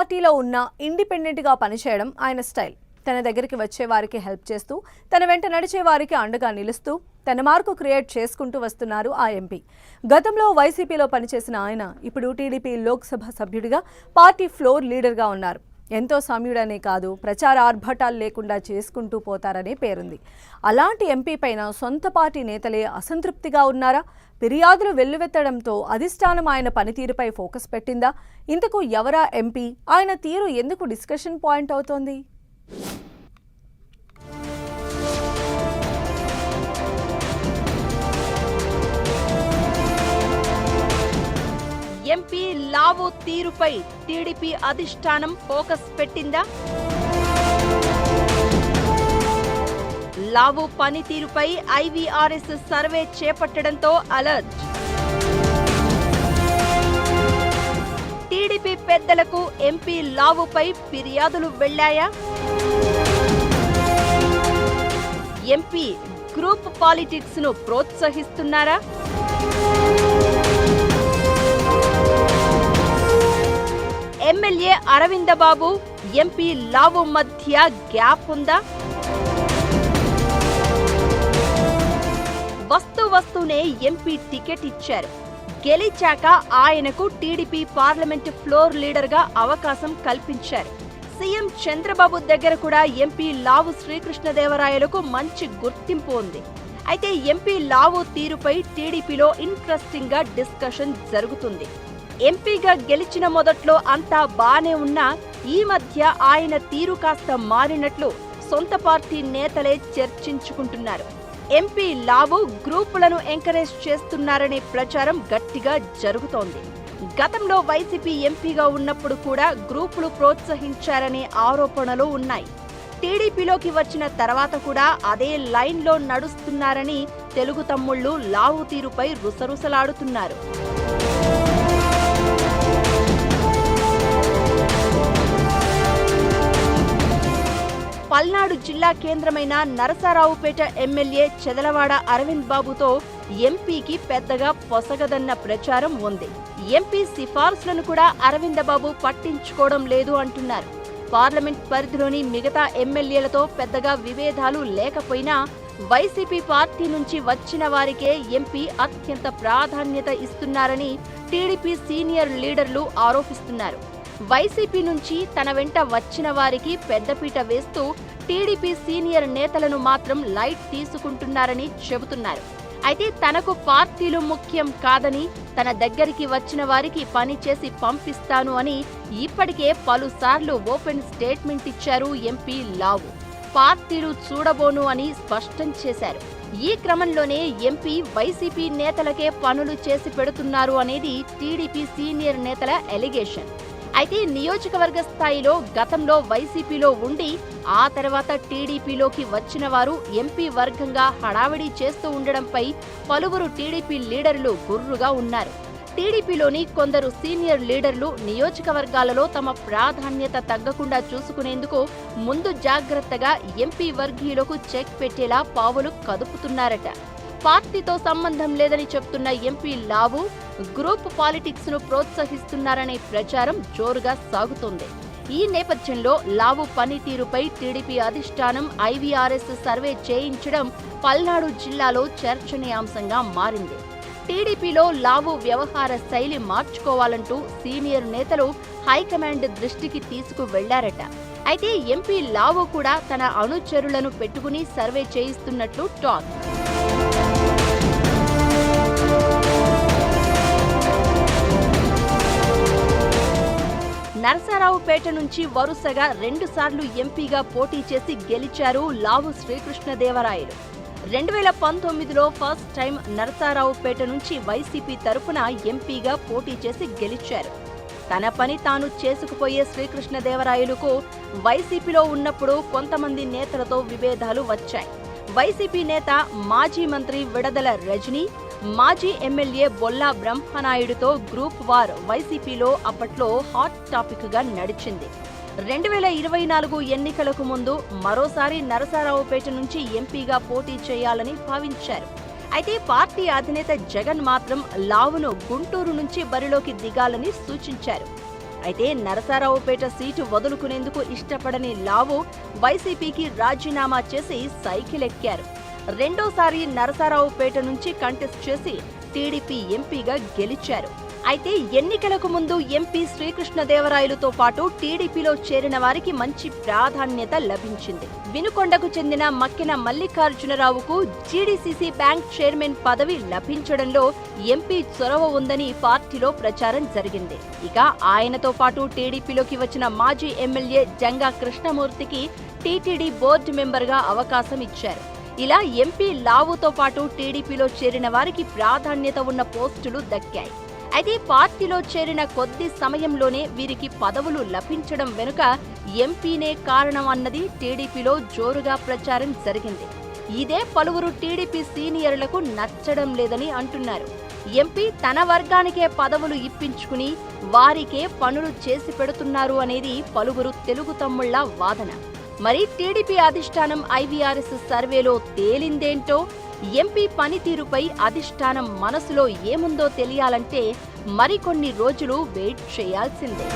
పార్టీలో ఉన్న ఇండిపెండెంట్ గా పనిచేయడం ఆయన స్టైల్. తన దగ్గరికి వచ్చే వారికి హెల్ప్ చేస్తూ, తన వెంట నడిచే వారికి అండగా నిలుస్తూ తన మార్కు క్రియేట్ చేసుకుంటూ వస్తున్నారు ఆ ఎంపీ. గతంలో వైసీపీలో పనిచేసిన ఆయన ఇప్పుడు టీడీపీ లోక్సభ సభ్యుడిగా పార్టీ ఫ్లోర్ లీడర్గా ఉన్నారు. ఎంతో సమయుడనే కాదు, ప్రచార ఆర్భటాలు లేకుండా చేసుకుంటూ పోతారనే పేరుంది. అలాంటి ఎంపీ పైన సొంత పార్టీ నేతలే అసంతృప్తిగా ఉన్నారా? ఫిర్యాదులు వెల్లువెత్తడంతో అధిష్టానం ఆయన పనితీరుపై ఫోకస్ పెట్టిందా? ఇంతకు ఎవరా ఎంపీ? ఆయన తీరు ఎందుకు డిస్కషన్ పాయింట్ అవుతోంది? ఎంపీ లావు తీరుపై టీడీపీ అధిష్టానం ఫోకస్ పెట్టిందా? లావు పనితీరుపై ఐవీఆర్ఎస్ సర్వే చేపట్టడంతో అలర్ట్. టీడీపీ పెద్దలకు ఎంపీ లావుపై ఫిర్యాదులు వెళ్లాయా? ఎంపీ గ్రూప్ పాలిటిక్స్ ను ప్రోత్సహిస్తున్నారా? ఎమ్మెల్యే అరవిందబాబు, ఎంపీ లావు మధ్య గ్యాప్ ఉందా? వస్తూనే ఎంపీ టికెట్ ఇచ్చారు. గెలిచాక ఆయనకు టీడీపీ పార్లమెంట్ ఫ్లోర్ లీడర్ గా అవకాశం కల్పించారు. సీఎం చంద్రబాబు దగ్గర కూడా ఎంపీ లావు శ్రీకృష్ణదేవరాయలకు మంచి గుర్తింపు ఉంది. అయితే ఎంపీ లావు తీరుపై టీడీపీలో ఇంట్రెస్టింగ్ గా డిస్కషన్ జరుగుతుంది. ఎంపీగా గెలిచిన మొదట్లో అంతా బానే ఉన్నా ఈ మధ్య ఆయన తీరు కాస్త మారినట్లు సొంత పార్టీ నేతలే చర్చించుకుంటున్నారు. ఎంపీ లావు గ్రూపులను ఎంకరేజ్ చేస్తున్నారనే ప్రచారం గట్టిగా జరుగుతోంది. గతంలో వైసీపీ ఎంపీగా ఉన్నప్పుడు కూడా గ్రూపులు ప్రోత్సహించారనే ఆరోపణలు ఉన్నాయి. టీడీపీలోకి వచ్చిన తర్వాత కూడా అదే లైన్లో నడుస్తున్నారని తెలుగు తమ్ముళ్లు లావు తీరుపై రుసరుసలాడుతున్నారు. పల్నాడు జిల్లా కేంద్రమైన నరసరావుపేట ఎమ్మెల్యే చెదలవాడ అరవింద్ బాబుతో ఎంపీకి పెద్దగా పొసగదన్న ప్రచారం ఉంది. ఎంపీ సిఫార్సులను కూడా అరవిందబాబు పట్టించుకోవడం లేదు అంటున్నారు. పార్లమెంట్ పరిధిలోని మిగతా ఎమ్మెల్యేలతో పెద్దగా విభేదాలు లేకపోయినా వైసీపీ పార్టీ నుంచి వచ్చిన వారికే ఎంపీ అత్యంత ప్రాధాన్యత ఇస్తున్నారని టీడీపీ సీనియర్ లీడర్లు ఆరోపిస్తున్నారు. వైసీపీ నుంచి తన వెంట వచ్చిన వారికి పెద్దపీట వేస్తూ టీడీపీ సీనియర్ నేతలను మాత్రం లైట్ తీసుకుంటున్నారని చెబుతున్నారు. అయితే తనకు పార్టీలు ముఖ్యం కాదని, తన దగ్గరికి వచ్చిన వారికి పని చేసి పంపిస్తాను అని ఇప్పటికే పలుసార్లు ఓపెన్ స్టేట్మెంట్ ఇచ్చారు ఎంపీ లావు. పార్టీలు చూడబోను అని స్పష్టం చేశారు. ఈ క్రమంలోనే ఎంపీ వైసీపీ నేతలకే పనులు చేసి పెడుతున్నారు అనేది టీడీపీ సీనియర్ నేతల ఎలిగేషన్. అయితే నియోజకవర్గ స్థాయిలో గతంలో వైసీపీలో ఉండి ఆ తర్వాత టీడీపీలోకి వచ్చిన వారు ఎంపీ వర్గంగా హడావిడి చేస్తూ ఉండడంపై పలువురు టీడీపీ లీడర్లు గుర్రుగా ఉన్నారు. టీడీపీలోని కొందరు సీనియర్ లీడర్లు నియోజకవర్గాలలో తమ ప్రాధాన్యత తగ్గకుండా చూసుకునేందుకు ముందు జాగ్రత్తగా ఎంపీ వర్గీయులకు చెక్ పెట్టేలా పావులు కదుపుతున్నారట. పార్టీతో సంబంధం లేదని చెప్తున్న ఎంపీ లావు గ్రూప్ పాలిటిక్స్ ను ప్రోత్సహిస్తున్నారనే ప్రచారం జోరుగా సాగుతోంది. ఈ నేపథ్యంలో లావు పనితీరుపై టీడీపీ అధిష్టానం ఐవీఆర్ఎస్ సర్వే చేయించడం పల్నాడు జిల్లాలో చర్చనీయాంశంగా మారింది. టీడీపీలో లావు వ్యవహార శైలి మార్చుకోవాలంటూ సీనియర్ నేతలు హైకమాండ్ దృష్టికి తీసుకువెళ్లారట. అయితే ఎంపీ లావు కూడా తన అనుచరులను పెట్టుకుని సర్వే చేయిస్తున్నట్లు టాక్. నరసరావుపేట నుంచి వరుసగా 2 సార్లు ఎంపీగా పోటీ చేసి గెలిచారు లావు శ్రీకృష్ణదేవరాయలు. 2019లో ఫస్ట్ టైం నరసరావుపేట నుంచి వైసీపీ తరపున ఎంపీగా పోటీ చేసి గెలిచారు. తన పని తాను చేసుకుపోయే శ్రీకృష్ణదేవరాయలకు వైసీపీలో ఉన్నప్పుడు కొంతమంది నేతలతో విభేదాలు వచ్చాయి. వైసీపీ నేత మాజీ మంత్రి విడదల రజనీ, మాజీ ఎమ్మెల్యే బొల్లా బ్రహ్మనాయుడుతో గ్రూప్ వార్ వైసీపీలో అప్పట్లో హాట్ టాపిక్ గా నడిచింది. 2024 ఎన్నికలకు ముందు మరోసారి నరసరావుపేట నుంచి ఎంపీగా పోటీ చేయాలని భావించారు. అయితే పార్టీ అధినేత జగన్ మాత్రం లావును గుంటూరు నుంచి బరిలోకి దిగాలని సూచించారు. అయితే నరసరావుపేట సీటు వదులుకునేందుకు ఇష్టపడని లావు వైసీపీకి రాజీనామా చేసి సైకిల్ ఎక్కారు. రెండోసారి నరసరావుపేట నుంచి కంటెస్ట్ చేసి టీడీపీ ఎంపీగా గెలిచారు. అయితే ఎన్నికలకు ముందు ఎంపీ శ్రీకృష్ణదేవరాయలుతో పాటు టీడీపీలో చేరిన వారికి మంచి ప్రాధాన్యత లభించింది. వినుకొండకు చెందిన మక్కెన మల్లికార్జునరావుకు జీడీసీసీ బ్యాంక్ చైర్మన్ పదవి లభించడంలో ఎంపీ చొరవ ఉందని పార్టీలో ప్రచారం జరిగింది. ఇక ఆయనతో పాటు టీడీపీలోకి వచ్చిన మాజీ ఎమ్మెల్యే జంగా కృష్ణమూర్తికి టీటీడీ బోర్డు మెంబర్గా అవకాశం ఇచ్చారు. ఇలా ఎంపీ లావుతో పాటు టీడీపీలో చేరిన వారికి ప్రాధాన్యత ఉన్న పోస్టులు దక్కాయి. అయితే పార్టీలో చేరిన కొద్ది సమయంలోనే వీరికి పదవులు లభించడం వెనుక ఎంపీనే కారణం అన్నది టీడీపీలో జోరుగా ప్రచారం జరిగింది. ఇదే పలువురు టీడీపీ సీనియర్లకు నచ్చడం లేదని అంటున్నారు. ఎంపీ తన వర్గానికే పదవులు ఇప్పించుకుని వారికే పనులు చేసి పెడుతున్నారు అనేది పలువురు తెలుగు తమ్ముళ్ల వాదన. మరి టీడీపీ అధిష్టానం ఐవీఆర్ఎస్ సర్వేలో తేలిందేంటో, ఎంపీ పనితీరుపై అధిష్టానం మనసులో ఏముందో తెలియాలంటే మరికొన్ని రోజులు వెయిట్ చేయాల్సిందే.